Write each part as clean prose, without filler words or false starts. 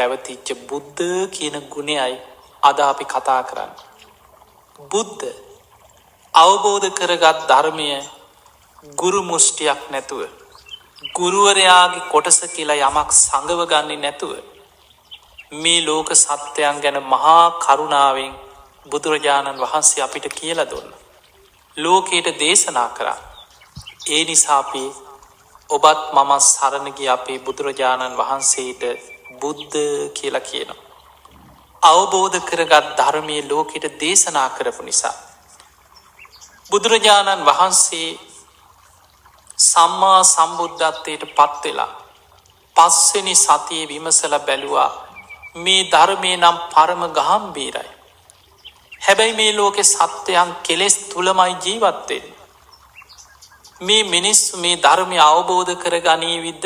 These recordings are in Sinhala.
පැවතිච්ච බුද්ධ කියන ගුණයයි අද අපි කතා කරන්න. බුද්ධ අවබෝධ කරගත් ධර්මය ගුරු මුෂ්ටියක් නැතුව, ගුරුවරයාගේ කොටස කියලා යමක් සඟව ගන්නේ නැතුව මේ ලෝක සත්‍යයන් ගැන මහා කරුණාවෙන් බුදුරජාණන් වහන්සේ අපිට කියලා දුන්න. ලෝකයට දේශනා කරා. ඒ නිසා අපි ඔබත් මම සරණ ගිය අපේ බුදුරජාණන් වහන්සේට බුද්ධ කියලා කියනවා. අවබෝධ කරගත් ධර්මයේ ලෝකයට දේශනා කරපු නිසා බුදුරජාණන් වහන්සේ සම්මා සම්බුද්ධත්වයට පත් වෙලා පස්වෙනි සතියේ විමසලා බැලුවා මේ ධර්මයේ නම් පරම ගාම්භීරයි. හැබැයි මේ ලෝකේ සත්‍යයන් කෙලෙස් තුලමයි ජීවත් වෙන්නේ. මේ මිනිස්සු මේ ධර්මය අවබෝධ කරගනීවිද?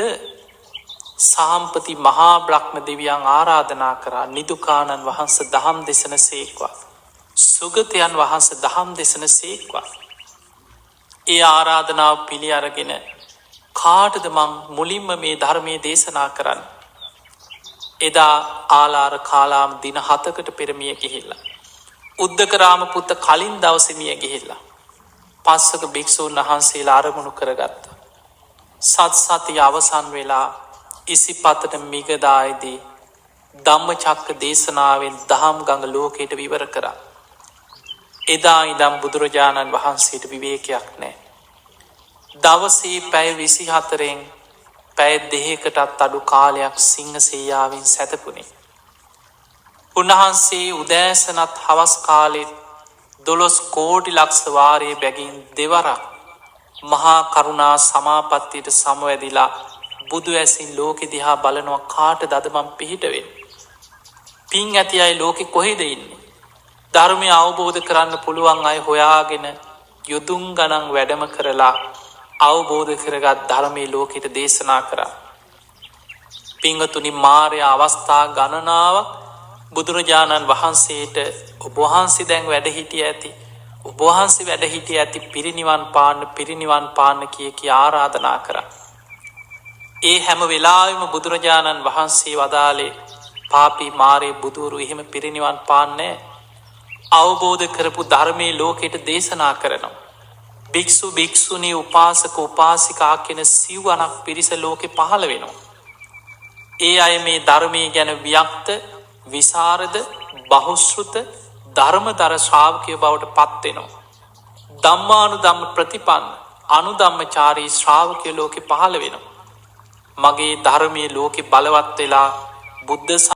සාම්පති මහා බ්‍රහ්ම දෙවියන් ආරාධනා කරා නිදුකානන් වහන්සේ දහම් දේශන සේක්වා. සුගතයන් වහන්සේ දහම් දේශන සේක්වා. ඒ ආරාධනාව පිළි අරගෙන කාටද මං මුලින්ම මේ ධර්මයේ දේශනා කරන්න? එදා ආලාර කාලාම දින 7කට පෙර මිය ගිහිල්ලා උද්දකරාම පුත්ත කලින් දවසේ මිය ගිහිල්ලා පස්සක භික්ෂූන් වහන්සේලා අරමුණු කරගත්තා. සත්සතිය අවසන් වෙලා ඉසිපතට මිගදායේදී ධම්මචක්ක දේශනාවෙන් දහම් ගඟ ලෝකයට විවර කරා. එදා ඉඳන් බුදුරජාණන් වහන්සේට විවේකයක් නැහැ. දවසේ පැය 24න් පැය 2කටත් අඩු කාලයක් සිංහසෙයියාවෙන් සැතපුණේ. උන්වහන්සේ උදෑසනත් හවස් කාලෙත් 12 කෝටි ලක්ෂ වාරයේ බැගින් දෙවරක් මහා කරුණා සමාපත්තියට සමවැදිලා බුදු ඇසින් ලෝකෙ දිහා බලනවා කාටද අද මම පිහිට වෙන්නේ? පින් ඇති අය ලෝකෙ කොහෙද ඉන්නේ? ධර්මය අවබෝධ කරන්න පුළුවන් අය හොයාගෙන යොදුන් ගණන් වැඩම කරලා අවබෝධ කරගත් ධර්මයේ ලෝකෙට දේශනා කරා. පින්වතුනි, මාර්යා අවස්ථා ගණනාවක් බුදුරජාණන් වහන්සේට ඔබ වහන්සේ දැන් වැඩ හිටිය ඇති, ඔබ වහන්සේ වැඩ හිටිය ඇති පිරිනිවන් පාන්න කිය ආරාධනා කරා. ඒ හැම වෙලාවෙම බුදුරජාණන් වහන්සේ වදාලේ පාපී මාරේ බුදුරු එහෙම පිරිනිවන් පාන්නේ අවබෝධ කරපු ධර්මයේ ලෝකෙට දේශනා කරනවා. භික්ෂු භික්ෂුණී උපාසක උපාසිකා කියන සිව්වනක් පිරිස ලෝකෙ පහළ වෙනවා. ඒ අය මේ ධර්මයේ ගැන වික්ත, විසරද, බහුශ්‍රුත, ධර්මදර ශ්‍රාවකයෝ බවට පත් වෙනවා. ධම්මානුධම්ම ප්‍රතිපන්න අනුධම්මචාරී ශ්‍රාවකයෝ ලෝකෙ පහළ වෙනවා. මගේ ධර්මයේ ලෝකෙ බලවත් වෙලා බුද්ධ